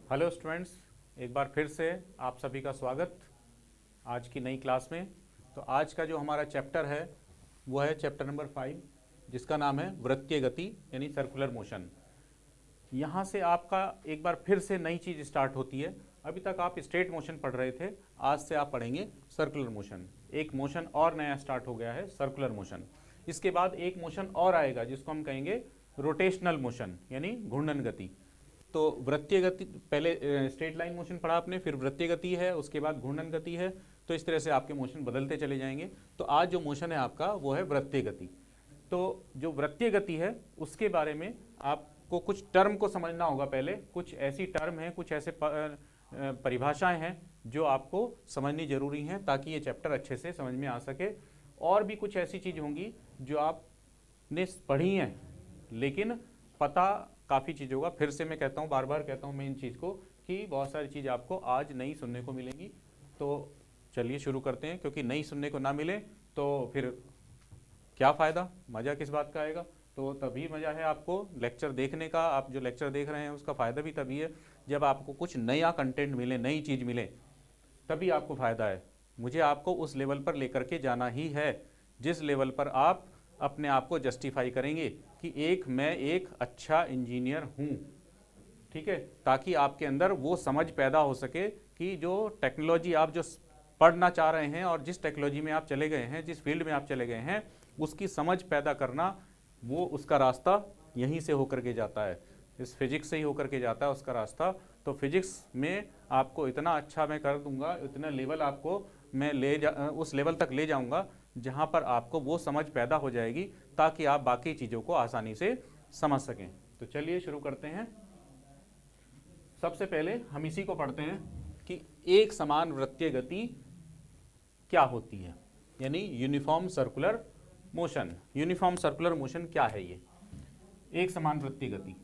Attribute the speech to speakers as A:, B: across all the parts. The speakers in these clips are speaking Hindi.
A: हेलो स्टूडेंट्स, एक बार फिर से आप सभी का स्वागत आज की नई क्लास में। तो आज का जो हमारा चैप्टर है वो है चैप्टर नंबर 5, जिसका नाम है वृत्तीय गति यानी सर्कुलर मोशन। यहाँ से आपका एक बार फिर से नई चीज़ स्टार्ट होती है। अभी तक आप स्ट्रेट मोशन पढ़ रहे थे, आज से आप पढ़ेंगे सर्कुलर मोशन। एक मोशन और नया स्टार्ट हो गया है, सर्कुलर मोशन। इसके बाद एक मोशन और आएगा जिसको हम कहेंगे रोटेशनल मोशन यानी घूर्णन गति। तो वृत्तीय गति पहले स्ट्रेट लाइन मोशन पढ़ा आपने, फिर वृत्तीय गति है, उसके बाद घूर्णन गति है। तो इस तरह से आपके मोशन बदलते चले जाएंगे। तो आज जो मोशन है आपका वो है वृत्तीय गति। तो जो वृत्तीय गति है उसके बारे में आपको कुछ टर्म को समझना होगा। पहले कुछ ऐसी टर्म हैं, कुछ ऐसे परिभाषाएं हैं जो आपको समझनी जरूरी हैं ताकि ये चैप्टर अच्छे से समझ में आ सके। और भी कुछ ऐसी चीज़ होंगी जो आपने पढ़ी हैं लेकिन पता काफ़ी चीज़ होगा। फिर से मैं कहता हूँ, बार बार कहता हूँ मैं इन चीज़ को कि बहुत सारी चीज़ आपको आज नई सुनने को मिलेंगी। तो चलिए शुरू करते हैं, क्योंकि नई सुनने को ना मिले तो फिर क्या फ़ायदा, मज़ा किस बात का आएगा। तो तभी मज़ा है आपको लेक्चर देखने का। आप जो लेक्चर देख रहे हैं उसका फ़ायदा भी तभी है जब आपको कुछ नया कंटेंट मिले, नई चीज़ मिले, तभी आपको फ़ायदा है। मुझे आपको उस लेवल पर लेकर के जाना ही है जिस लेवल पर आप अपने आप को जस्टिफाई करेंगे कि मैं एक अच्छा इंजीनियर हूँ, ठीक है। ताकि आपके अंदर वो समझ पैदा हो सके कि जो टेक्नोलॉजी आप जो पढ़ना चाह रहे हैं और जिस टेक्नोलॉजी में आप चले गए हैं, जिस फील्ड में आप चले गए हैं, उसकी समझ पैदा करना, वो उसका रास्ता यहीं से होकर के जाता है, इस फिजिक्स से ही होकर के जाता है उसका रास्ता। तो फिजिक्स में आपको इतना अच्छा मैं कर दूंगा, इतना लेवल आपको मैं उस लेवल तक ले जाऊंगा जहां पर आपको वो समझ पैदा हो जाएगी ताकि आप बाकी चीज़ों को आसानी से समझ सकें। तो चलिए शुरू करते हैं। सबसे पहले हम इसी को पढ़ते हैं कि एक समान वृत्तीय गति क्या होती है, यानी uniform circular motion. Uniform circular motion क्या है? ये एक समान वृत्तीय गति,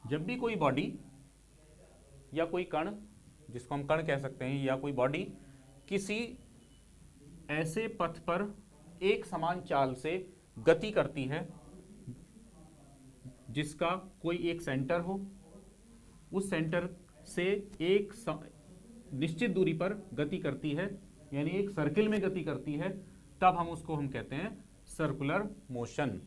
A: जब भी कोई बॉडी या कोई कण, जिसको हम कण कह सकते हैं, या कोई बॉडी किसी ऐसे पथ पर एक समान चाल से गति करती है जिसका कोई एक सेंटर हो, उस सेंटर से एक निश्चित दूरी पर गति करती है, यानी एक सर्किल में गति करती है, तब हम कहते हैं सर्कुलर मोशन।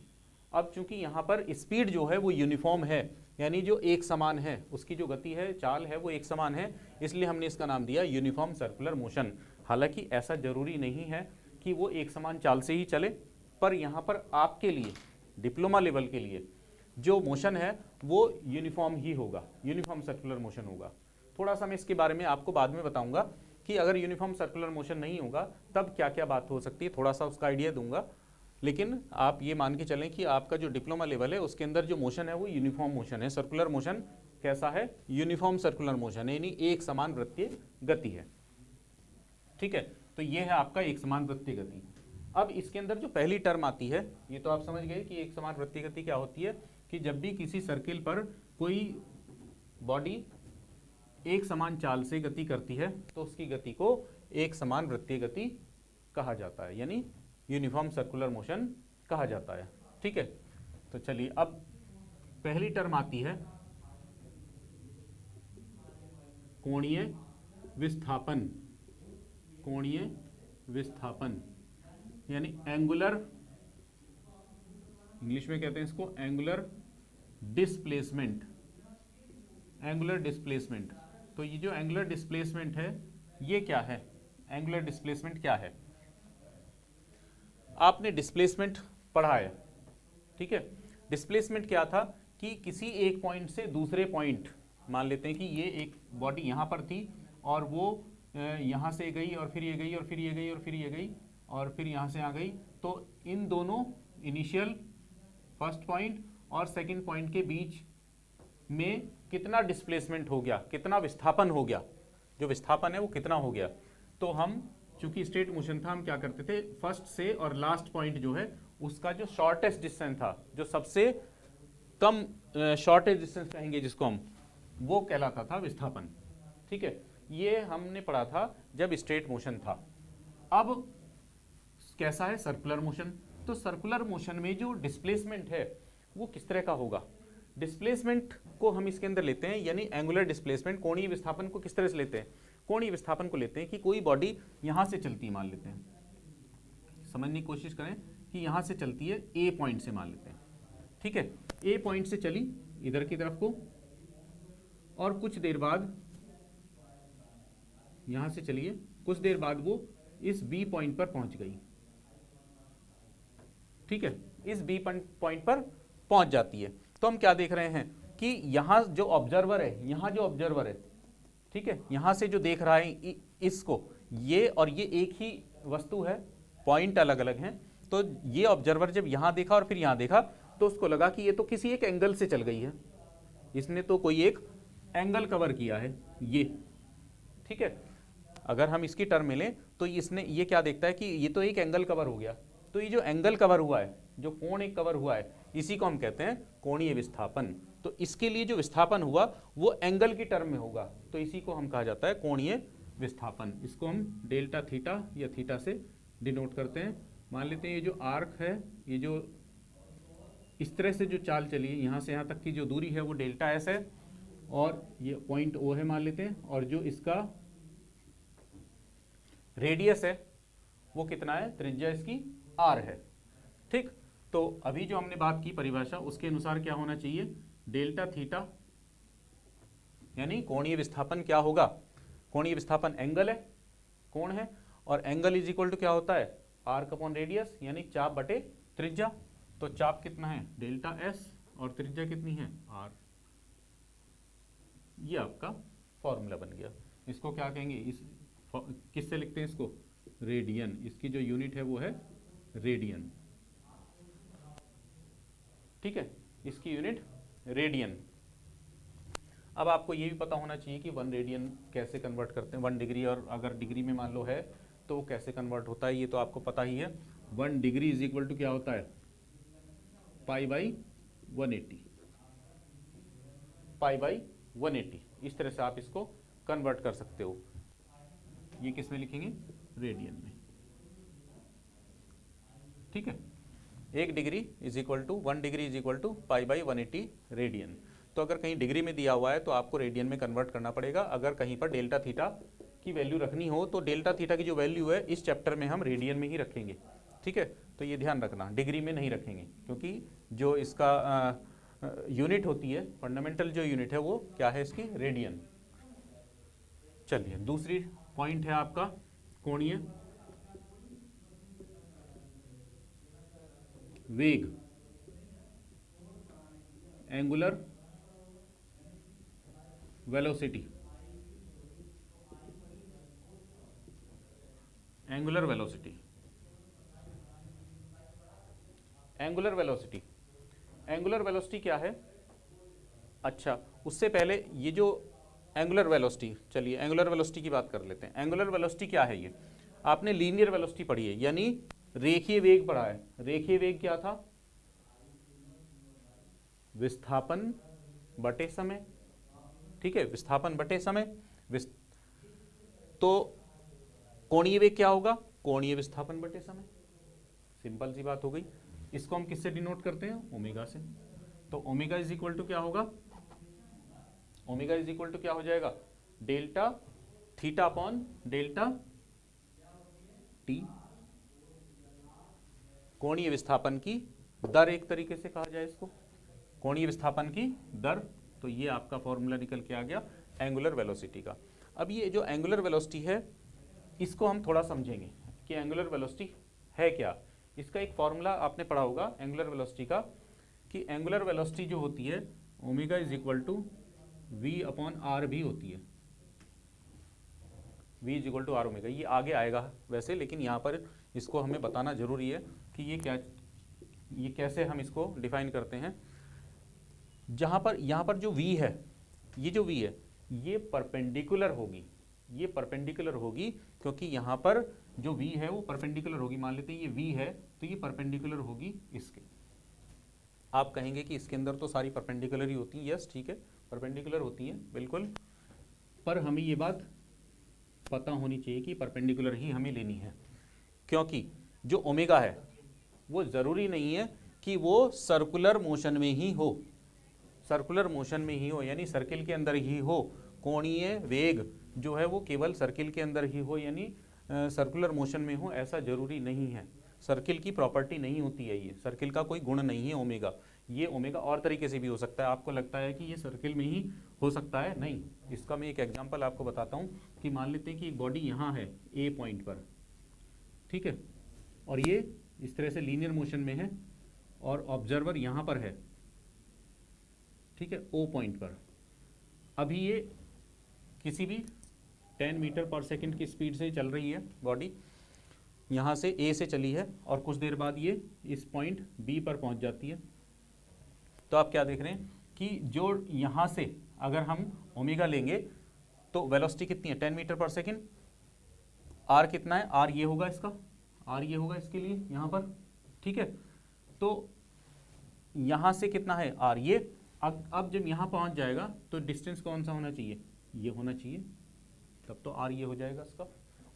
A: अब चूंकि यहाँ पर स्पीड जो है वो यूनिफॉर्म है, यानी जो एक समान है, उसकी जो गति है, चाल है, वो एक समान है, इसलिए हमने इसका नाम दिया यूनिफॉर्म सर्कुलर मोशन। हालांकि ऐसा जरूरी नहीं है कि वो एक समान चाल से ही चले, पर यहाँ पर आपके लिए डिप्लोमा लेवल के लिए जो मोशन है वो यूनिफॉर्म ही होगा, यूनिफॉर्म सर्कुलर मोशन होगा। थोड़ा सा मैं इसके बारे में आपको बाद में बताऊंगा कि अगर यूनिफॉर्म सर्कुलर मोशन नहीं होगा तब क्या क्या बात हो सकती है, थोड़ा सा उसका आइडिया दूंगा। लेकिन आप ये मान के चलें कि आपका जो डिप्लोमा लेवल है उसके अंदर जो मोशन है वो यूनिफॉर्म मोशन है। सर्कुलर मोशन कैसा है? यूनिफॉर्म सर्कुलर मोशन है, यानी एक समान वृत्तीय गति है, ठीक है। तो ये है आपका एक समान वृत्तीय गति। अब इसके अंदर जो पहली टर्म आती है, ये तो आप समझ गए कि एक समान वृत्तीय गति क्या होती है, कि जब भी किसी सर्किल पर कोई बॉडी एक समान चाल से गति करती है तो उसकी गति को एक समान वृत्तीय गति कहा जाता है, यानी यूनिफॉर्म सर्कुलर मोशन कहा जाता है, ठीक है। तो चलिए अब पहली टर्म आती है कोणीय विस्थापन। कोणीय विस्थापन यानी एंगुलर, इंग्लिश में कहते हैं इसको एंगुलर डिस्प्लेसमेंट। एंगुलर डिस्प्लेसमेंट, तो ये जो एंगुलर डिस्प्लेसमेंट है ये क्या है? एंगुलर डिस्प्लेसमेंट क्या है? आपने डिस्प्लेसमेंट पढ़ा है, ठीक है। डिस्प्लेसमेंट क्या था कि किसी एक पॉइंट से दूसरे पॉइंट, मान लेते हैं कि ये एक बॉडी यहाँ पर थी और वो यहाँ से गई और फिर ये गई और फिर ये गई और फिर ये गई और फिर यहाँ से आ गई, तो इन दोनों इनिशियल फर्स्ट पॉइंट और सेकंड पॉइंट के बीच में कितना डिस्प्लेसमेंट हो गया, कितना विस्थापन हो गया, जो विस्थापन है वो कितना हो गया। तो हम चूंकि स्ट्रेट मोशन था, हम क्या करते थे, फर्स्ट से और लास्ट पॉइंट जो है उसका जो शॉर्टेस्ट डिस्टेंस था, जो सबसे कम शॉर्टेस्ट डिस्टेंस कहेंगे जिसको हम, वो कहलाता था विस्थापन, ठीक है। ये हमने पढ़ा था जब स्ट्रेट मोशन था। अब कैसा है सर्कुलर मोशन? तो सर्कुलर मोशन में जो डिस्प्लेसमेंट है वो किस तरह का होगा? डिस्प्लेसमेंट को हम इसके अंदर लेते हैं, यानी एंगुलर डिस्प्लेसमेंट, कोणीय विस्थापन को किस तरह से लेते हैं? कोणीय विस्थापन को लेते हैं कि कोई बॉडी यहां से चलती है, मान लेते हैं, समझने की कोशिश करें कि यहां से चलती है ए पॉइंट से, मान लेते हैं, ठीक है, ए पॉइंट से चली इधर की तरफ को, और कुछ देर बाद यहां से चलिए, कुछ देर बाद वो इस बी पॉइंट पर पहुंच गई, ठीक है, इस बी पॉइंट पर पहुंच जाती है। तो हम क्या देख रहे हैं कि यहां जो ऑब्जर्वर है, यहां जो ऑब्जर्वर है, ठीक है, यहां से जो देख रहा है इसको, ये और ये एक ही वस्तु है, पॉइंट अलग अलग हैं। तो ये ऑब्जर्वर जब यहां देखा और फिर यहां देखा तो उसको लगा कि ये तो किसी एक एंगल से चल गई है, इसने तो कोई एक एंगल कवर किया है ये, ठीक है। अगर हम इसकी टर्म में लें तो इसने ये क्या देखता है कि ये तो एक एंगल कवर हो गया, तो ये जो एंगल कवर हुआ है, जो कोण एक कवर हुआ है, इसी को हम कहते हैं कोणीय विस्थापन। तो इसके लिए जो विस्थापन हुआ वो एंगल की टर्म में होगा, तो इसी को हम कहा जाता है कोणीय विस्थापन। इसको हम डेल्टा थीटा या थीटा से डिनोट करते हैं। मान लेते हैं ये जो आर्क है, ये जो इस तरह से जो चाल चली है, यहाँ से यहाँ तक की जो दूरी है वो डेल्टा एस है, और ये पॉइंट ओ है मान लेते हैं, और जो इसका रेडियस है वो कितना है, त्रिज्या इसकी आर है, ठीक। तो अभी जो हमने बात की परिभाषा, उसके अनुसार क्या होना चाहिए, डेल्टा थीटा, यानी कोणीय विस्थापन क्या होगा, कोणीय विस्थापन एंगल है, कोण है, और एंगल इज इक्वल टू क्या होता है, आर्क अपॉन रेडियस, यानी चाप बटे त्रिज्या। तो चाप कितना है, डेल्टा एस, और त्रिज्या कितनी है, आर। ये आपका फॉर्मूला बन गया। इसको क्या कहेंगे, इस किससे लिखते हैं इसको, रेडियन, इसकी जो यूनिट है वो है रेडियन, ठीक है, इसकी यूनिट रेडियन। अब आपको ये भी पता होना चाहिए कि 1 रेडियन कैसे कन्वर्ट करते हैं, 1 डिग्री, और अगर डिग्री में मान लो है तो वो कैसे कन्वर्ट होता है, ये तो आपको पता ही है। 1 डिग्री इज इक्वल टू क्या होता है, पाई बाई 180, पाई बाई 180, इस तरह से आप इसको कन्वर्ट कर सकते हो। ये किस में लिखेंगे, रेडियन में, ठीक है। 1 degree is equal to 1 degree is equal to pi by 180 radian. तो अगर कहीं डिग्री में दिया हुआ है तो आपको रेडियन में कन्वर्ट करना पड़ेगा। अगर कहीं पर डेल्टा थीटा की वैल्यू रखनी हो तो डेल्टा थीटा की जो वैल्यू है इस चैप्टर में हम रेडियन में ही रखेंगे, ठीक है। तो ये ध्यान रखना, डिग्री में नहीं रखेंगे, क्योंकि जो इसका यूनिट होती है, फंडामेंटल जो यूनिट है वो क्या है इसकी, रेडियन। चलिए, दूसरी पॉइंट है आपका कोणीय वेग, angular velocity, angular velocity, angular velocity, angular velocity क्या है। अच्छा, उससे पहले ये जो एंगुलर वेलोसिटी, चलिए एंगुलर वेलोसिटी की बात कर लेते हैं। एंगुलर वेलोसिटी क्या है, ये आपने लीनियर वेलोसिटी पढ़ी है, यानी रेखीय वेग पढ़ा है। रेखीय वेग क्या था, विस्थापन बटे समय, ठीक है, विस्थापन बटे समय। तो कोणीय वेग क्या होगा, कोणीय विस्थापन बटे समय, सिंपल सी बात हो गई। इसको हम किससे डिनोट करते हैं, ओमेगा से। तो ओमेगा इज इक्वल टू क्या होगा, ओमेगा इज इक्वल टू क्या हो जाएगा, delta theta upon delta T. कोणीय विस्थापन की दर, एक तरीके से कहा जाए इसको, कोणीय विस्थापन की दर। तो ये आपका फॉर्मूला निकल के आ गया एंगुलर वेलोसिटी का। अब ये जो एंगुलर वेलोसिटी है इसको हम थोड़ा समझेंगे कि एंगुलर वेलोसिटी है क्या। इसका एक फॉर्मूला आपने पढ़ा होगा एंगुलर वेलोसिटी का, कि एंगुलर वेलोसिटी जो होती है omega is equal to v upon r भी होती है। V is equal to r omega, ये आगे आएगा वैसे, लेकिन यहाँ पर इसको हमें बताना जरूरी है कि ये क्या, ये कैसे हम इसको डिफाइन करते हैं। जहाँ पर यहाँ पर जो v है, ये जो v है ये परपेंडिकुलर होगी, ये परपेंडिकुलर होगी, क्योंकि यहाँ पर जो v है वो परपेंडिकुलर होगी। मान लेते हैं ये v है तो ये परपेंडिकुलर होगी इसके। आप कहेंगे कि इसके अंदर तो सारी परपेंडिकुलर ही होती है, यस ठीक है, परपेंडिकुलर होती है बिल्कुल, पर हमें ये बात पता होनी चाहिए कि परपेंडिकुलर ही हमें लेनी है, क्योंकि जो ओमेगा है वो ज़रूरी नहीं है कि वो सर्कुलर मोशन में ही हो। सर्कुलर मोशन में ही हो, यानी सर्किल के अंदर ही हो, कोणीय वेग जो है वो केवल सर्किल के अंदर ही हो, यानी सर्कुलर मोशन में हो, ऐसा जरूरी नहीं है। सर्किल की प्रॉपर्टी नहीं होती है, ये सर्किल का कोई गुण नहीं है ओमेगा। ये ओमेगा और तरीके से भी हो सकता है। आपको लगता है कि ये सर्किल में ही हो सकता है, नहीं। इसका मैं एक एग्जांपल आपको बताता हूँ कि मान लेते हैं कि एक बॉडी यहाँ है ए पॉइंट पर, ठीक है, और ये इस तरह से लीनियर मोशन में है और ऑब्जर्वर यहाँ पर है, ठीक है, ओ पॉइंट पर। अभी ये किसी भी 10 मीटर पर सेकंड की स्पीड से चल रही है बॉडी, यहाँ से ए से चली है और कुछ देर बाद ये इस पॉइंट बी पर पहुँच जाती है। तो आप क्या देख रहे हैं कि जो यहाँ से अगर हम ओमेगा लेंगे तो वेलोसिटी कितनी है, 10 मीटर पर सेकंड। आर कितना है, आर ये होगा इसका, आर ये होगा इसके लिए यहाँ पर, ठीक है। तो यहाँ से कितना है आर ये, अब जब यहाँ पहुँच जाएगा तो डिस्टेंस कौन सा होना चाहिए, ये होना चाहिए, तब तो आर ये हो जाएगा इसका।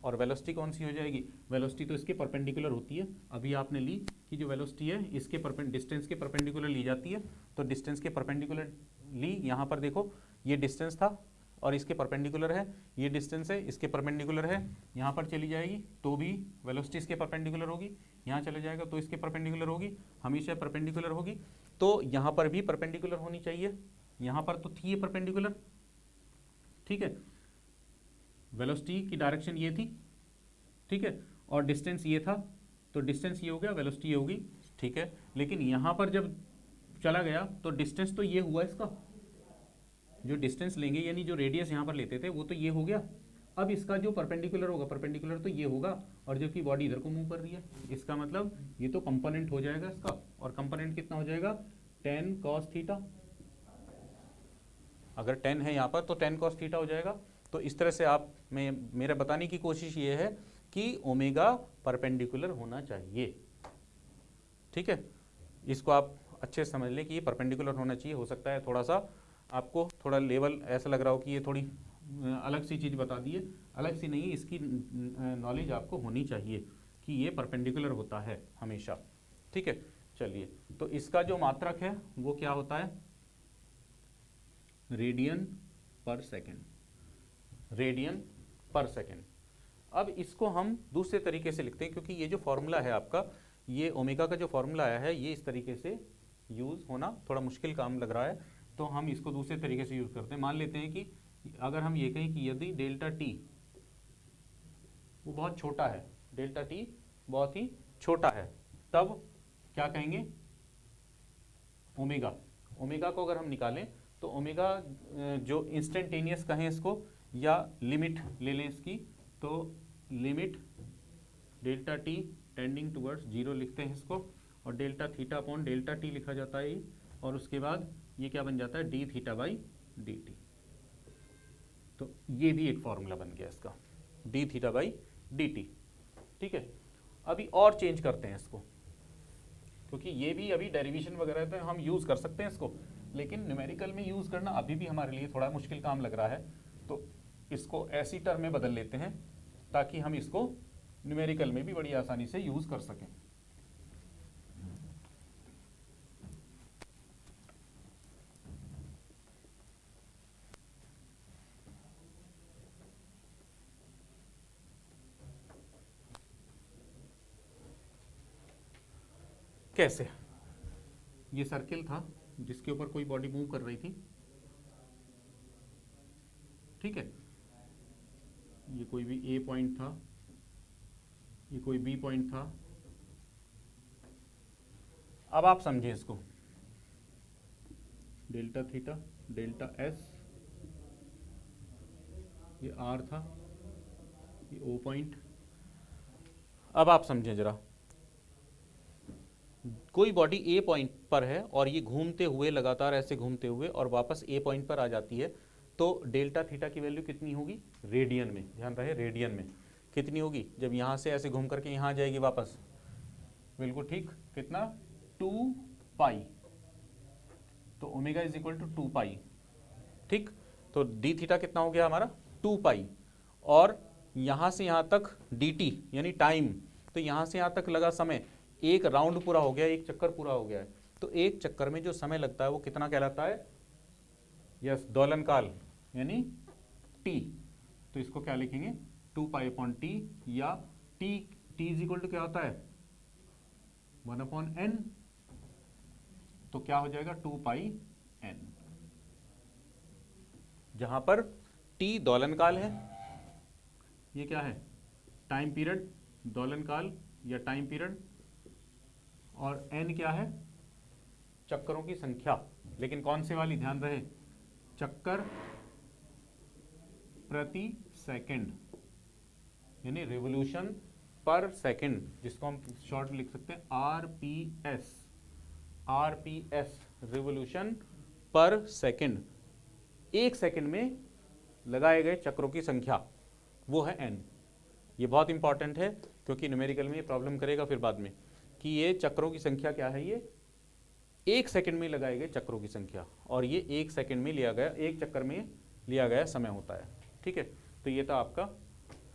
A: और वेलोसिटी कौन सी हो जाएगी, वेलोसिटी तो इसके परपेंडिकुलर होती है। अभी आपने ली कि जो वेलोसिटी है इसके डिस्टेंस के परपेंडिकुलर ली जाती है, तो डिस्टेंस के परपेंडिकुलर ली। यहाँ पर देखो ये डिस्टेंस था और इसके परपेंडिकुलर है, ये डिस्टेंस है इसके परपेंडिकुलर है, यहाँ पर चली जाएगी तो भी वेलोसिटी इसके परपेंडिकुलर होगी, यहाँ चले जाएगा तो इसके परपेंडिकुलर होगी, हमेशा परपेंडिकुलर होगी। तो यहाँ पर भी परपेंडिकुलर होनी चाहिए, यहाँ पर तो थी ये परपेंडिकुलर, ठीक है, वेलोसिटी की डायरेक्शन ये थी, ठीक है, और डिस्टेंस ये था, तो डिस्टेंस ये हो गया, वेलोसिटी ये होगी, ठीक है। लेकिन यहाँ पर जब चला गया तो डिस्टेंस तो ये हुआ इसका, जो डिस्टेंस लेंगे यानी जो रेडियस यहाँ पर लेते थे वो तो ये हो गया। अब इसका जो परपेंडिकुलर होगा, परपेंडिकुलर तो ये होगा, और जबकि बॉडी इधर को मूव कर रही है, इसका मतलब ये तो कंपोनेंट हो जाएगा इसका, और कंपोनेंट कितना हो जाएगा, 10 cos थीटा। अगर 10 है यहाँ पर तो 10 cos थीटा हो जाएगा। तो इस तरह से आप मेरा बताने की कोशिश ये है कि ओमेगा परपेंडिकुलर होना चाहिए, ठीक है। इसको आप अच्छे से समझ लें कि ये परपेंडिकुलर होना चाहिए। हो सकता है थोड़ा सा आपको थोड़ा लेवल ऐसा लग रहा हो कि ये थोड़ी अलग सी चीज़ बता दी है, अलग सी नहीं, इसकी नॉलेज आपको होनी चाहिए कि ये परपेंडिकुलर होता है हमेशा, ठीक है। चलिए, तो इसका जो मात्रक है वो क्या होता है, रेडियन पर सेकेंड, रेडियन पर सेकेंड। अब इसको हम दूसरे तरीके से लिखते हैं, क्योंकि ये जो फॉर्मूला है आपका, ये ओमेगा का जो फॉर्मूला आया है, ये इस तरीके से यूज़ होना थोड़ा मुश्किल काम लग रहा है, तो हम इसको दूसरे तरीके से यूज़ करते हैं। मान लेते हैं कि अगर हम ये कहें कि यदि डेल्टा टी वो बहुत छोटा है, डेल्टा टी बहुत ही छोटा है, तब क्या कहेंगे, ओमेगा, ओमेगा को अगर हम निकालें तो ओमेगा जो इंस्टेंटेनियस कहें इसको, या लिमिट ले लें इसकी, तो limit delta t tending towards 0 लिखते हैं इसको, और delta theta upon delta T लिखा जाता है, और उसके बाद ये क्या बन जाता है, d theta by d T. तो ये भी एक फॉर्मूला बन गया इसका, D theta by d t, ठीक है। अभी और चेंज करते हैं इसको, क्योंकि ये भी अभी डेरिवेशन वगैरह तो हम यूज़ कर सकते हैं इसको, लेकिन न्यूमेरिकल में यूज़ करना अभी भी हमारे लिए थोड़ा मुश्किल काम लग रहा है। तो इसको ऐसी टर्म में बदल लेते हैं ताकि हम इसको न्यूमेरिकल में भी बड़ी आसानी से यूज़ कर सकें। कैसे, ये सर्किल था जिसके ऊपर कोई बॉडी मूव कर रही थी, ठीक है, ये कोई भी ए पॉइंट था, ये कोई बी पॉइंट था। अब आप समझें इसको, डेल्टा थीटा, डेल्टा एस, ये आर था, ये ओ पॉइंट। अब आप समझें जरा, कोई बॉडी ए पॉइंट पर है और ये घूमते हुए, लगातार ऐसे घूमते हुए और वापस ए पॉइंट पर आ जाती है, तो डेल्टा थीटा की वैल्यू कितनी होगी, रेडियन में, ध्यान रहे रेडियन में कितनी होगी, जब यहाँ से ऐसे घूम करके यहाँ आ जाएगी वापस, बिल्कुल ठीक, कितना, 2 पाई, तो ओमेगा इज इक्वल टू 2 पाई, ठीक। तो डी थीटा कितना हो गया हमारा, 2 पाई, और यहाँ से यहाँ तक डी टी यानी टाइम, तो यहाँ से यहाँ तक लगा समय, एक राउंड पूरा हो गया, एक चक्कर पूरा हो गया है, तो एक चक्कर में जो समय लगता है वो कितना कहलाता है, यस, दोलनकाल यानी टी, तो इसको क्या लिखेंगे 2 पाई अपॉन टी, या टी इज इक्वल टू क्या होता है 1 अपॉन एन, तो क्या हो जाएगा 2 पाई एन, जहां पर टी दोलनकाल है, ये क्या है टाइम पीरियड, दोलनकाल या टाइम पीरियड, और एन क्या है चक्करों की संख्या, लेकिन कौन से वाली ध्यान रहे, चक्कर प्रति सेकंड यानी रिवोल्यूशन पर सेकंड, जिसको हम शॉर्ट लिख सकते हैं RPS, RPS revolution per second, एक सेकंड में लगाए गए चक्रों की संख्या, वो है एन। ये बहुत इंपॉर्टेंट है क्योंकि न्यूमेरिकल में ये प्रॉब्लम करेगा फिर बाद में कि ये चक्रों की संख्या क्या है, ये एक सेकंड में लगाए गए चक्रों की संख्या, और ये एक सेकंड में लिया गया, एक चक्कर में लिया गया समय होता है। ठीक है, तो ये था आपका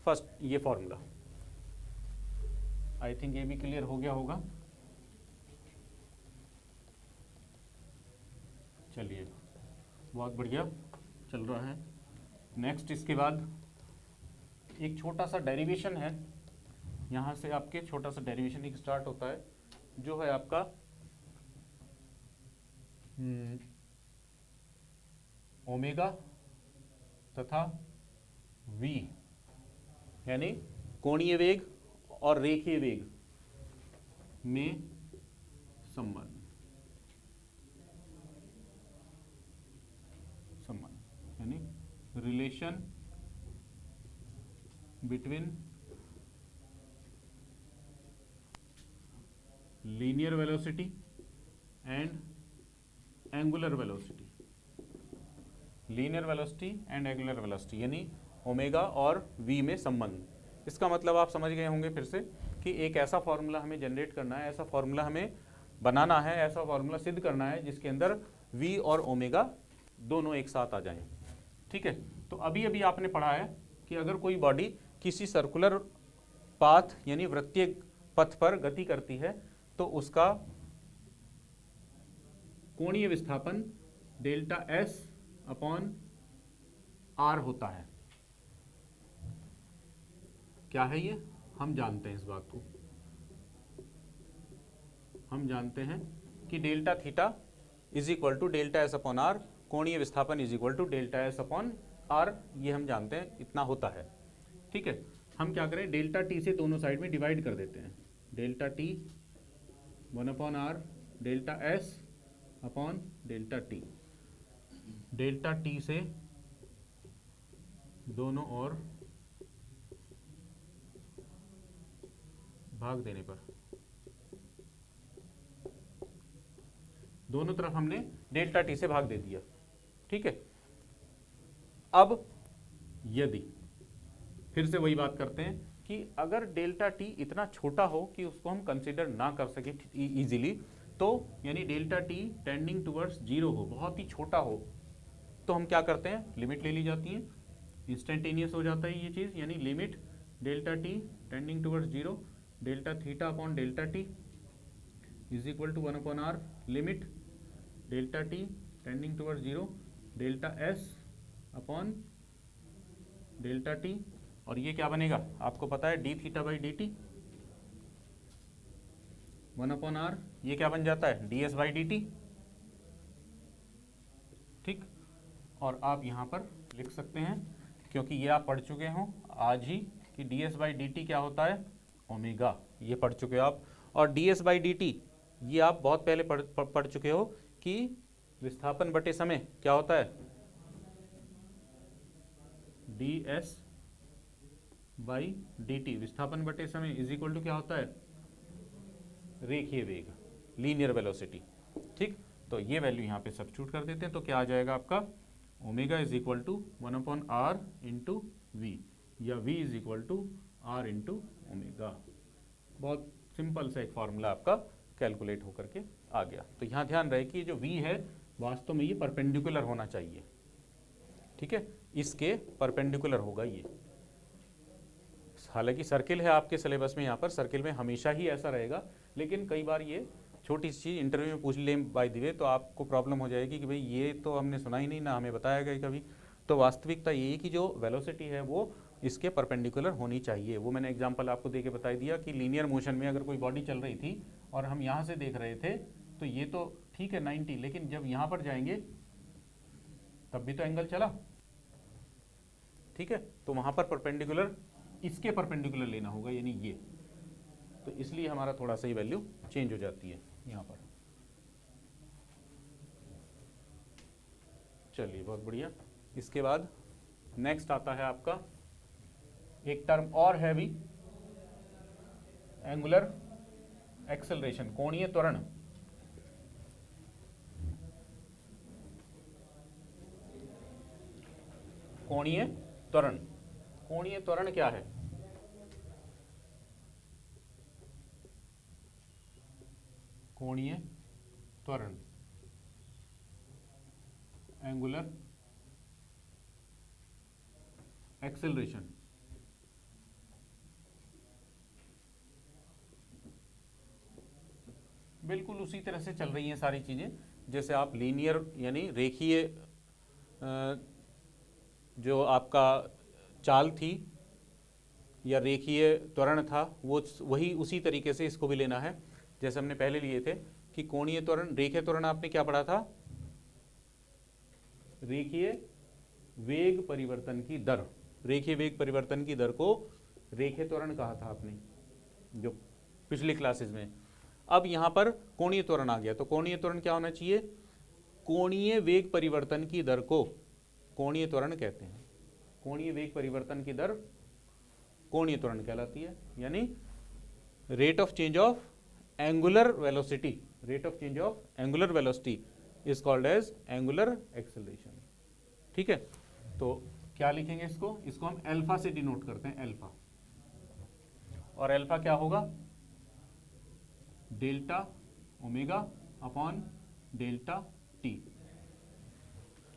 A: फर्स्ट ये फॉर्मूला। आई थिंक ये भी क्लियर हो गया होगा। चलिए, बहुत बढ़िया चल रहा है। नेक्स्ट इसके बाद एक छोटा सा डेरिवेशन है, यहाँ से आपके छोटा सा डेरिवेशन एक स्टार्ट होता है, जो है आपका ओमेगा तथा v यानी कोणीय वेग और रेखीय वेग में संबंध यानी relation between linear velocity and angular velocity, linear velocity and angular velocity यानी ओमेगा और v में संबंध। इसका मतलब आप समझ गए होंगे फिर से कि एक ऐसा फॉर्मूला हमें जनरेट करना है, ऐसा फॉर्मूला हमें बनाना है, ऐसा फॉर्मूला सिद्ध करना है जिसके अंदर v और ओमेगा दोनों एक साथ आ जाएं। ठीक है, तो अभी अभी आपने पढ़ा है कि अगर कोई बॉडी किसी सर्कुलर पाथ यानी वृत्तीय पथ पर गति करती है तो उसका कोणीय विस्थापन डेल्टा एस अपॉन आर होता है। क्या है ये, हम जानते हैं इस बात को, हम जानते हैं कि delta theta is equal to delta s upon r, कोणीय विस्थापन is equal to delta s upon r, ये हम जानते हैं इतना होता है। ठीक है, हम क्या करें डेल्टा टी से दोनों साइड में डिवाइड कर देते हैं, delta T 1 upon R delta s upon delta T, delta T से दोनों ओर भाग देने पर, दोनों तरफ हमने डेल्टा टी से भाग दे दिया। ठीक है, अब यदि फिर से वही बात करते हैं कि अगर डेल्टा टी इतना छोटा हो कि उसको हम कंसीडर ना कर सके इजीली, तो यानी delta t tending towards zero हो, बहुत ही छोटा हो, तो हम क्या करते हैं लिमिट ले ली जाती है, इंस्टेंटेनियस हो जाता है ये चीज़, यानी limit delta t tending towards zero delta theta upon delta t is equal to 1 upon r, limit delta t tending towards zero delta s upon delta t, और ये क्या बनेगा आपको पता है d theta by d t 1 upon r, ये क्या बन जाता है d s by d t. ठीक, और आप यहाँ पर लिख सकते हैं क्योंकि ये आप पढ़ चुके हो आज ही कि D s by d T क्या होता है ओमेगा, ये पढ़ चुके हो आप, और D s by d T ये आप बहुत पहले पढ़ चुके हो कि विस्थापन बटे समय क्या होता है d s by d T, विस्थापन बटे समय इज इक्वल टू क्या होता है रेखीय वेग, लीनियर वेलोसिटी। ठीक, तो ये वैल्यू यहाँ पे सब्स्टिट्यूट कर देते हैं, तो क्या आ जाएगा आपका omega is equal to 1 upon r into v, या v is equal to are into omega. बहुत सिंपल सा एक फॉर्मूला आपका कैलकुलेट होकर के आ गया। तो यहाँ ध्यान रहे कि जो v है वास्तव में ये परपेंडिकुलर होना चाहिए। ठीक है, इसके परपेंडिकुलर होगा ये, हालांकि सर्किल है आपके सिलेबस में, यहाँ पर सर्किल में हमेशा ही ऐसा रहेगा, लेकिन कई बार ये छोटी सी चीज़ इंटरव्यू में पूछ ले बाय द वे तो आपको प्रॉब्लम हो जाएगी कि भाई ये तो हमने सुना ही नहीं, ना हमें बताया गया कभी। तो वास्तविकता ये है कि जो वेलोसिटी है वो इसके परपेंडिकुलर होनी चाहिए। वो मैंने एग्जांपल आपको दे के बता दिया कि लीनियर मोशन में अगर कोई बॉडी चल रही थी और हम यहाँ से देख रहे थे तो ये तो ठीक है 90, लेकिन जब यहाँ पर जाएंगे तब भी तो एंगल चला, ठीक है। तो वहाँ पर परपेंडिकुलर इसके परपेंडिकुलर लेना होगा, यानी ये। तो इसलिए हमारा थोड़ा सा ही वैल्यू चेंज हो जाती है यहाँ पर। चलिए बहुत बढ़िया। इसके बाद नेक्स्ट आता है आपका एक टर्म और है भी, एंगुलर एक्सेलरेशन, कोणीय त्वरण। कोणीय त्वरण, कोणीय त्वरण क्या है? कोणीय त्वरण, एंगुलर एक्सेलरेशन। बिल्कुल उसी तरह से चल रही हैं सारी चीज़ें जैसे आप लीनियर यानी रेखीय जो आपका चाल थी या रेखीय त्वरण था वो वही उसी तरीके से इसको भी लेना है जैसे हमने पहले लिए थे कि कोणीय त्वरण, रेखीय त्वरण आपने क्या पढ़ा था? रेखीय वेग परिवर्तन की दर। रेखीय वेग परिवर्तन की दर को रेखीय त्वरण कहा था आपने जो पिछली क्लासेस में। अब यहाँ पर कोणीय त्वरण आ गया तो कोणीय त्वरण क्या होना चाहिए? कोणीय वेग परिवर्तन की दर को कोणीय त्वरण कहते हैं। कोणीय वेग परिवर्तन की दर कोणीय त्वरण कहलाती है, यानी rate of change of angular velocity. Rate of change of angular velocity is called as angular acceleration, ठीक है। तो क्या लिखेंगे इसको? इसको हम अल्फा से डिनोट करते हैं, अल्फा। और अल्फा क्या होगा? Delta omega upon delta T.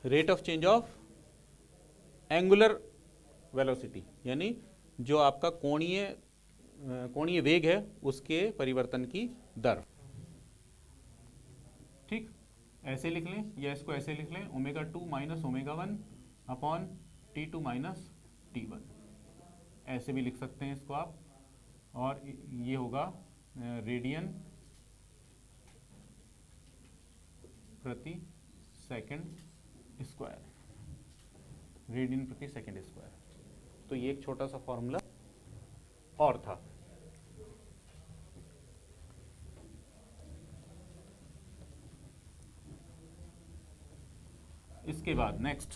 A: Rate of change of angular velocity यानी जो आपका कोणीय वेग है उसके परिवर्तन की दर, ठीक। ऐसे लिख लें या इसको ऐसे लिख लें, omega 2 minus omega 1 upon T2 minus T1। ऐसे भी लिख सकते हैं इसको आप। और ये होगा रेडियन प्रति सेकंड स्क्वायर, रेडियन प्रति सेकंड स्क्वायर। तो ये एक छोटा सा फॉर्मूला और था। इसके बाद नेक्स्ट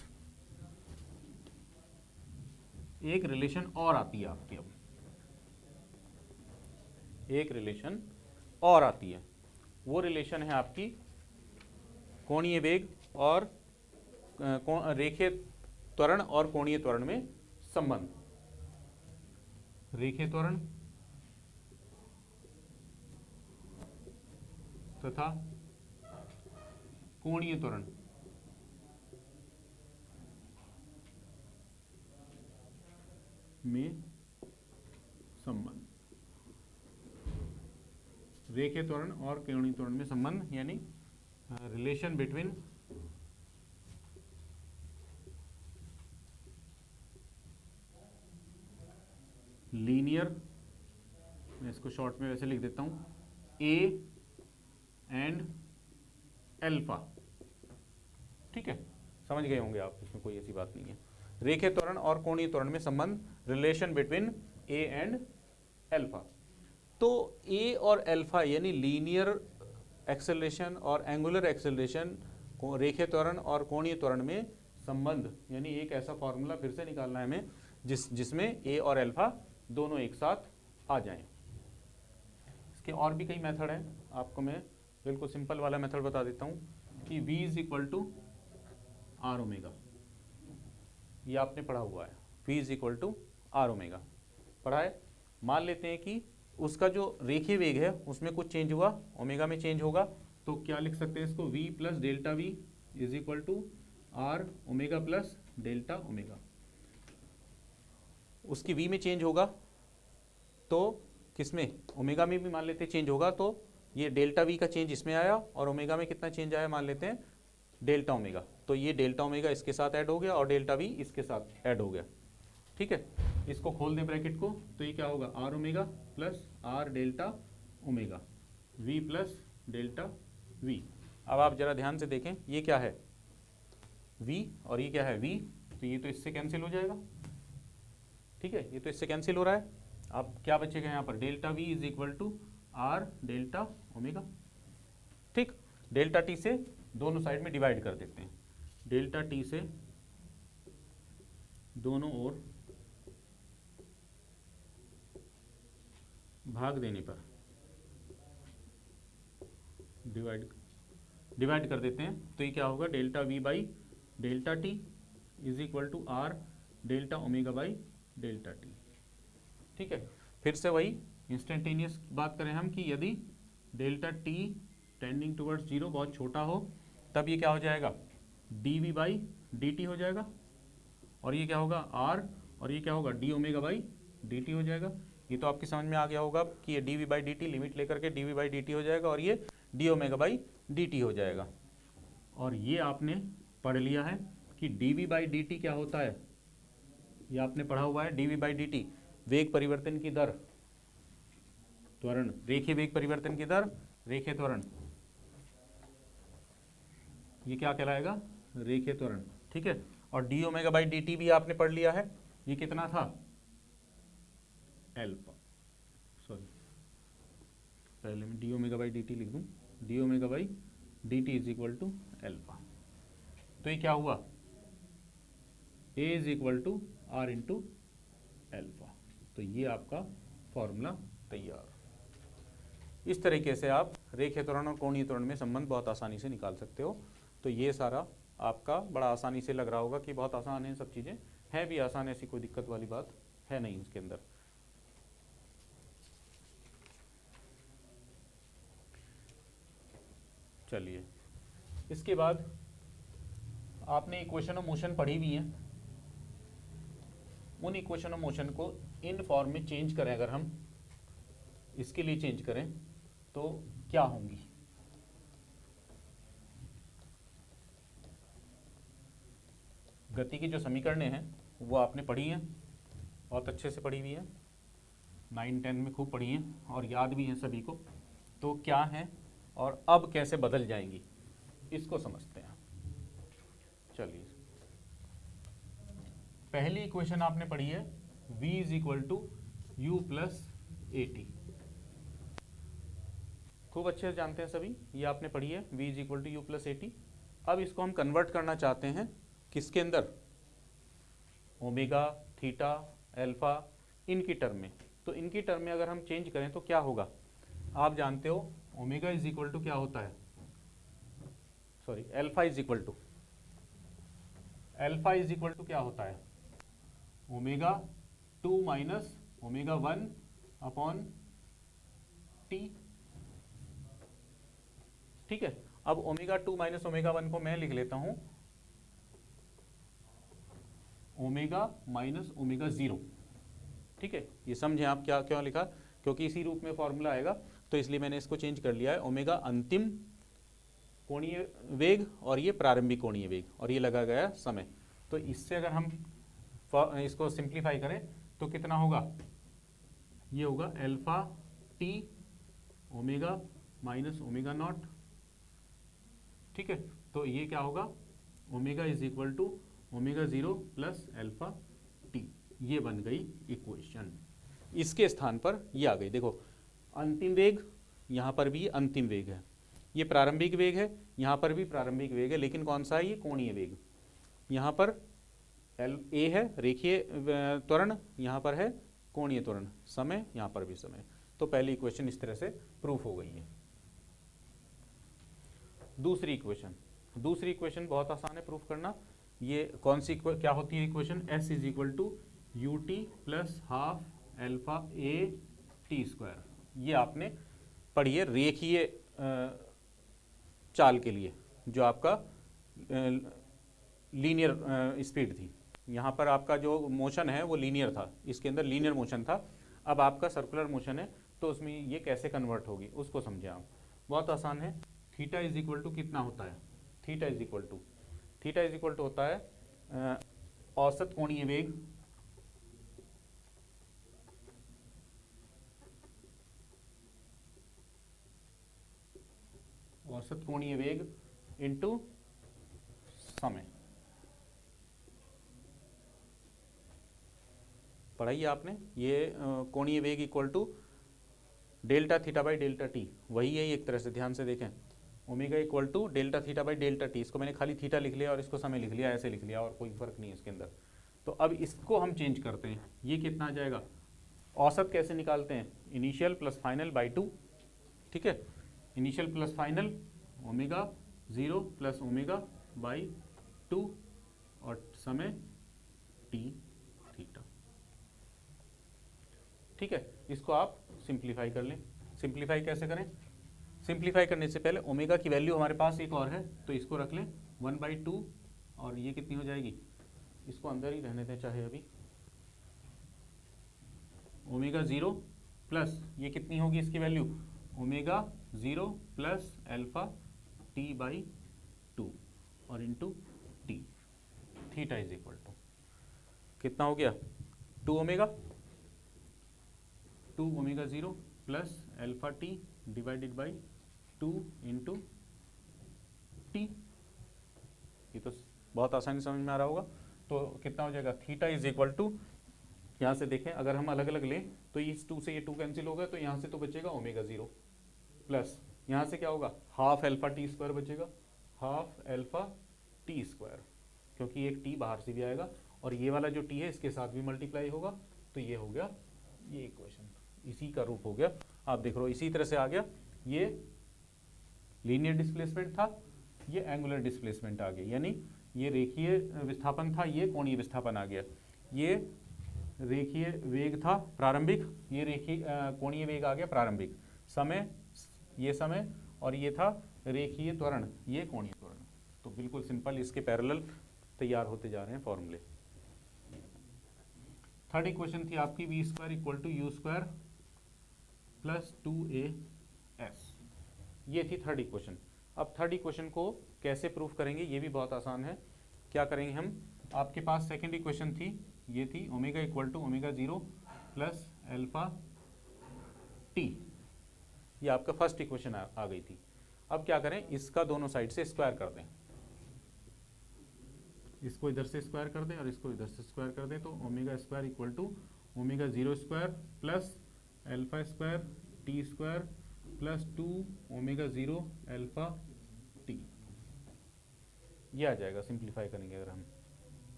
A: एक रिलेशन और आती है आपकी। अब एक रिलेशन और आती है, वो रिलेशन है आपकी कोणीय वेग और रेखीय त्वरण और कोणीय त्वरण में संबंध। रेखीय त्वरण तथा कोणीय त्वरण में संबंध। रेखीय त्वरण और कोणीय त्वरण में संबंध यानी रिलेशन बिटवीन लीनियर, मैं इसको शॉर्ट में वैसे लिख देता हूं, ए एंड अल्फा, ठीक है। समझ गए होंगे आप, इसमें कोई ऐसी बात नहीं है। रेखीय त्वरण और कोणीय त्वरण में संबंध, relation between A and alpha. तो ए और अल्फा यानी लीनियर एक्सेलरेशन और एंगुलर एक्सेलरेशन, रेखीय त्वरण और कोणीय त्वरण में संबंध, यानी एक ऐसा फॉर्मूला फिर से निकालना है हमें जिसमें ए और अल्फा दोनों एक साथ आ जाएं। इसके और भी कई मेथड हैं, आपको मैं बिल्कुल सिंपल वाला मेथड बता देता हूं कि v is equal to r omega. ये आपने पढ़ा हुआ है, v is equal to r omega पढ़ा है। मान लेते हैं कि उसका जो रेखीय वेग है उसमें कुछ चेंज हुआ, ओमेगा में चेंज होगा, तो क्या लिख सकते हैं इसको? v plus delta v is equal to r omega plus delta omega. उसकी v में चेंज होगा तो किसमें? ओमेगा में भी मान लेते चेंज होगा, तो ये डेल्टा वी का चेंज इसमें आया और ओमेगा में कितना चेंज आया मान लेते हैं डेल्टा ओमेगा, तो ये डेल्टा ओमेगा इसके साथ ऐड हो गया और डेल्टा वी इसके साथ ऐड हो गया। ठीक है, इसको खोल दें ब्रैकेट को, तो ये क्या होगा r omega plus r delta omega v plus delta v. अब आप जरा ध्यान से देखें, ये क्या है v और ये क्या है v, तो ये तो इससे कैंसिल हो जाएगा। ठीक है, ये तो इससे कैंसिल हो रहा है। अब क्या बचेगा यहाँ पर delta v is equal to r delta omega. ठीक, डेल्टा t से दोनों साइड में डिवाइड कर देते हैं, डेल्टा t से दोनों ओर भाग देने पर डिवाइड कर देते हैं, तो ये क्या होगा delta v by delta t is equal to r delta omega by delta t। ठीक है, फिर से वही इंस्टेंटेनियस बात करें हम कि यदि delta t tending towards zero बहुत छोटा हो तब ये क्या हो जाएगा dv बाई dt हो जाएगा, और ये क्या होगा r, और ये क्या होगा d ओमेगा बाई dt हो जाएगा। ये तो आपकी समझ में आ गया होगा कि ये dv बाई dt लिमिट लेकर के dv बाई dt हो जाएगा और ये d ओमेगा बाई dt हो जाएगा। और ये आपने पढ़ लिया है कि dv बाई dt क्या होता है, ये आपने पढ़ा हुआ है dv बाई dt वेग परिवर्तन की दर, त्वरण, रेखीय वेग परिवर्तन की दर, रेखीय त्वरण, ये क्या कहलाएगा रेखीय त्वरण। ठीक है, और d ओमेगा बाई dt भी आपने पढ़ लिया है, ये कितना था एल्फा, सॉरी पहले मैं d ओमेगा बाई dt लिख दूं, d omega by dt is equal to alpha. तो ये क्या हुआ a is equal to are into alpha. तो ये आपका फॉर्मूला तैयार। इस तरीके से आप रेखीय त्वरण और कोणीय त्वरण में संबंध बहुत आसानी से निकाल सकते हो। तो ये सारा आपका बड़ा आसानी से लग रहा होगा कि बहुत आसान है, सब चीज़ें हैं भी आसान, ऐसी कोई दिक्कत वाली बात है नहीं इसके अंदर। चलिए, इसके बाद आपने इक्वेशन ऑफ मोशन पढ़ी भी है, उन इक्वेशन ऑफ मोशन को इन फॉर्म में चेंज करें, अगर हम इसके लिए चेंज करें तो क्या होंगी। गति की जो समीकरणें हैं वो आपने पढ़ी हैं, बहुत अच्छे से पढ़ी हुई है, 9-10 में खूब पढ़ी हैं और याद भी हैं सभी को। तो क्या हैं और अब कैसे बदल जाएंगी इसको समझते हैं। चलिए, पहली इक्वेशन आपने पढ़ी है v is equal to you plus A t, खूब अच्छे से जानते हैं सभी, ये आपने पढ़ी है v is equal to you plus ए टी। अब इसको हम कन्वर्ट करना चाहते हैं किसके अंदर, ओमेगा, थीटा, अल्फा, इनकी टर्म में। तो इनकी टर्म में अगर हम चेंज करें तो क्या होगा, आप जानते हो ओमेगा इज इक्वल टू क्या होता है, sorry alpha is equal to क्या होता है omega 2 minus omega 1 upon t. ठीक है, अब ओमेगा 2 माइनस ओमेगा 1 को मैं लिख लेता हूं ओमेगा माइनस ओमेगा 0। ठीक है, ये समझें आप क्या क्यों लिखा, क्योंकि इसी रूप में फॉर्मूला आएगा, तो इसलिए मैंने इसको चेंज कर लिया है। ओमेगा अंतिम कोणीय वेग और ये प्रारंभिक कोणीय वेग, और ये लगा गया समय। तो इससे अगर हम इसको सिंप्लीफाई करें तो कितना होगा, ये होगा alpha t omega minus omega naught. ठीक है, तो ये क्या होगा omega is equal to omega 0 plus alpha t, ये बन गई इक्वेशन। इसके स्थान पर ये आ गई, देखो अंतिम वेग, यहाँ पर भी अंतिम वेग है, ये प्रारंभिक वेग है, यहाँ पर भी प्रारंभिक वेग है, लेकिन कौन सा है, ये कोणीय वेग। यहाँ पर ए है रेखीय त्वरण, यहाँ पर है कोणीय त्वरण, समय यहाँ पर भी समय। तो पहली इक्वेशन इस तरह से प्रूफ हो गई है। दूसरी इक्वेशन बहुत आसान है प्रूफ करना। ये कौन सी क्या होती है equation, s is equal to u t plus half alpha a t square. ये आपने पढ़ी है रेखीय चाल के लिए, जो आपका लीनियर स्पीड थी। यहाँ पर आपका जो मोशन है वो लीनियर था, इसके अंदर लीनियर मोशन था। अब आपका सर्कुलर मोशन है, तो उसमें ये कैसे कन्वर्ट होगी उसको समझें आप। बहुत आसान है। थीटा इज इक्वल टू कितना होता है? थीटा इज इक्वल टू होता है औसत कोणीय वेग इनटू समय। पढ़ाई आपने ये कोणीय वेग equal to delta theta by delta t, वही है एक तरह से, ध्यान से देखें। Omega equal to delta theta by delta t, इसको मैंने खाली थीटा लिख लिया और इसको समय लिख लिया, ऐसे लिख लिया, और कोई फर्क नहीं है इसके अंदर। तो अब इसको हम चेंज करते हैं, ये कितना आ जाएगा? औसत कैसे निकालते हैं? इनिशियल प्लस फाइनल बाई 2, ठीक है। Initial plus final omega 0 plus omega by 2 और समय टी थीटा, ठीक है। इसको आप सिंप्लीफाई कर लें। सिंप्लीफाई कैसे करें? सिंप्लीफाई करने से पहले ओमेगा की वैल्यू हमारे पास एक और है, तो इसको रख लें 1/2, और ये कितनी हो जाएगी? इसको अंदर ही रहने दें चाहे अभी। ओमेगा 0 प्लस ये कितनी होगी इसकी value? Omega 0 plus alpha t by 2 और into t. Theta is equal to कितना हो गया? 2 omega 0 plus alpha t divided by 2 into t. ये तो बहुत आसानी समझ में आ रहा होगा। तो कितना हो जाएगा? थीटा इज इक्वल टू, यहाँ से देखें अगर हम अलग अलग लें तो इस 2 से ये 2 कैंसिल होगा, तो यहाँ से तो बचेगा ओमेगा 0 प्लस यहाँ से क्या होगा? हाफ अल्फा टी स्क्वायर बचेगा, हाफ अल्फा टी स्क्वायर, क्योंकि एक टी बाहर से भी आएगा और ये वाला जो टी है इसके साथ भी मल्टीप्लाई होगा। तो ये हो गया ये इक्वेशन, इसी का रूप हो गया। आप देख रहे हो इसी तरह से आ गया। ये लीनियर डिस्प्लेसमेंट था, ये एंगुलर डिस्प्लेसमेंट आ गया, यानी ये रेखीय विस्थापन था, ये कोणीय विस्थापन आ गया। ये रेखीय वेग था प्रारंभिक, ये रेखीय कोणीय वेग आ गया प्रारंभिक। समय, ये समय, और ये था रेखीय त्वरण, ये कोणीय त्वरण। तो बिल्कुल सिंपल इसके पैरेलल तैयार होते जा रहे हैं फॉर्मूले। थर्ड इक्वेशन थी आपकी v square equal to u square plus 2as, ये थी थर्ड इक्वेशन। अब थर्ड इक्वेशन को कैसे प्रूफ करेंगे ये भी बहुत आसान है। क्या करेंगे हम? आपके पास सेकंड इक्वेशन थी, ये थी omega equal to omega 0 plus alpha t, ये आपका फर्स्ट इक्वेशन आ गई थी। अब क्या करें? इसका दोनों साइड से स्क्वायर कर दें, इसको इधर से स्क्वायर कर दें और इसको इधर से स्क्वायर कर दें। तो omega square equal to omega 0 square plus alpha square t square plus 2 omega 0 alpha t, ये आ जाएगा सिंप्लीफाई करेंगे अगर हम,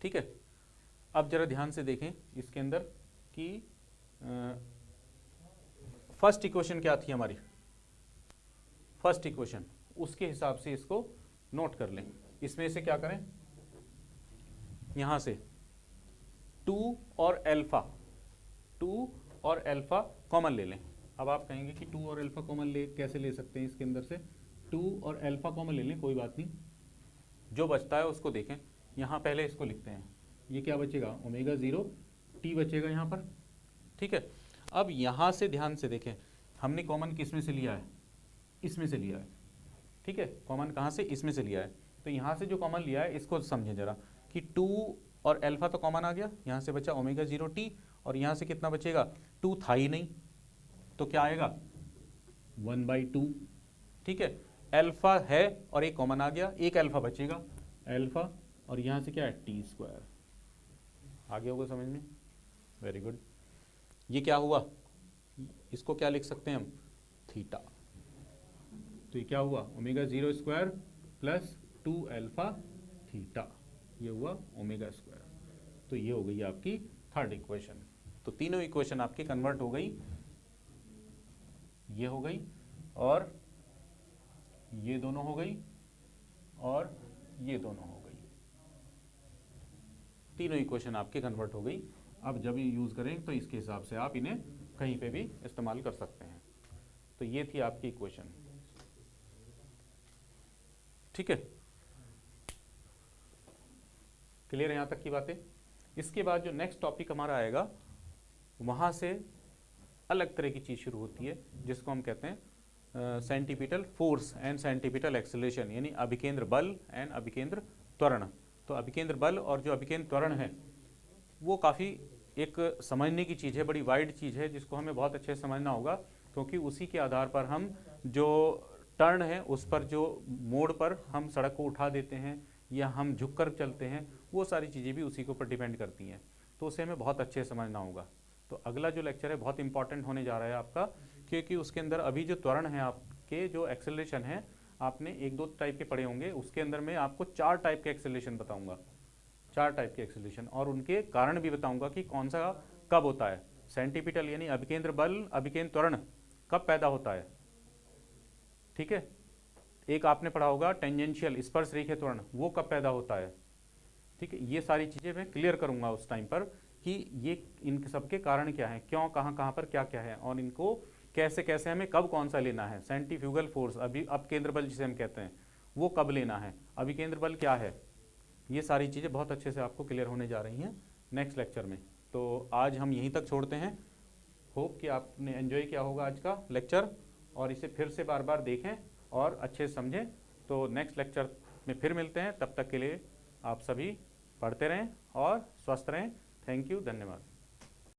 A: ठीक है। अब जरा ध्यान से देखें इसके अंदर कि फर्स्ट इक्वेशन क्या थी हमारी? फर्स्ट इक्वेशन, उसके हिसाब से इसको नोट कर लें। इसमें से क्या करें? यहां से 2 और अल्फा कॉमन ले लें। अब आप कहेंगे कि 2 और अल्फा कॉमन कैसे ले सकते हैं? इसके अंदर से 2 और अल्फा कॉमन ले लें, कोई बात नहीं, जो बचता है उसको देखें। यहाँ पहले इसको लिखते हैं, ये क्या बचेगा? ओमेगा 0 टी बचेगा यहाँ पर, ठीक है। अब यहाँ से ध्यान से देखें, हमने कॉमन किस में से लिया है? इसमें से लिया है, ठीक है। कॉमन कहाँ से? इसमें से लिया है। तो यहाँ से जो कॉमन लिया है इसको समझें जरा कि 2 और अल्फा तो कॉमन आ गया, यहाँ से बचा ओमेगा 0 टी, और यहाँ से कितना बचेगा? 2 था ही नहीं, तो क्या आएगा? 1/2, ठीक है। अल्फा है और एक कॉमन आ गया, एक अल्फा बचेगा, अल्फा, और यहाँ से क्या है? T square. आगे होगा समझ में? Very good. ये क्या हुआ? इसको क्या लिख सकते हैं हम? थीटा। तो ये क्या हुआ? Omega 0 square plus 2 alpha theta, ये हुआ ओमेगा स्क्वायर। तो ये हो गई आपकी थर्ड इक्वेशन। तो तीनों इक्वेशन आपकी कन्वर्ट हो गई, ये हो गई, और ये दोनों हो गई, और ये दोनों हो गई। तीनों इक्वेशन आपके कन्वर्ट हो गई। अब जब ये यूज़ करें तो इसके हिसाब से आप इन्हें कहीं पे भी इस्तेमाल कर सकते हैं। तो ये थी आपकी इक्वेशन, ठीक है। क्लियर है यहाँ तक की बातें? इसके बाद जो नेक्स्ट टॉपिक हमारा आएगा, वहाँ से अलग तरह की चीज़ शुरू होती है, जिसको हम कहते हैं centripetal force and centripetal acceleration, यानी अभिकेंद्र बल एंड अभिकेंद्र त्वरण। तो अभिकेंद्र बल और जो अभिकेंद्र त्वरण है वो काफ़ी एक समझने की चीज़ है, बड़ी वाइड चीज़ है, जिसको हमें बहुत अच्छे से समझना होगा, क्योंकि उसी के आधार पर हम जो टर्न है उस पर, जो मोड़ पर हम सड़क को उठा देते हैं या हम झुक कर चलते हैं, वो सारी चीज़ें भी उसी के ऊपर डिपेंड करती हैं। तो उसे हमें बहुत अच्छे से समझना होगा। तो अगला जो लेक्चर है बहुत इंपॉर्टेंट होने जा रहा है आपका, क्योंकि उसके अंदर अभी जो त्वरण है आपके, जो एक्सेलरेशन है, आपने 1-2 टाइप के पढ़े होंगे, उसके अंदर मैं आपको 4 टाइप के एक्सेलरेशन बताऊंगा, 4 टाइप के एक्सेलरेशन, और उनके कारण भी बताऊंगा कि कौन सा कब होता है। सेंटीपिटल यानी अभिकेंद्र बल, अभिकेंद्र त्वरण कब पैदा होता है, ठीक है। एक आपने पढ़ा होगा टेंजेंशियल, स्पर्श रेखीय त्वरण, वो कब पैदा होता है, ठीक है। ये सारी चीज़ें मैं क्लियर करूंगा उस टाइम पर कि ये इन सबके कारण क्या है, क्यों, कहाँ कहाँ पर क्या क्या है, और इनको कैसे कैसे हमें कब कौन सा लेना है। सेंट्रीफ्यूगल फोर्स, अभी अपकेंद्र बल जिसे हम कहते हैं, वो कब लेना है, अभिकेंद्र बल क्या है, ये सारी चीज़ें बहुत अच्छे से आपको क्लियर होने जा रही हैं नेक्स्ट लेक्चर में। तो आज हम यहीं तक छोड़ते हैं। होप कि आपने एंजॉय किया होगा आज का लेक्चर, और इसे फिर से बार बार देखें और अच्छे से समझें। तो नेक्स्ट लेक्चर में फिर मिलते हैं, तब तक के लिए आप सभी पढ़ते रहें और स्वस्थ रहें। थैंक यू, धन्यवाद।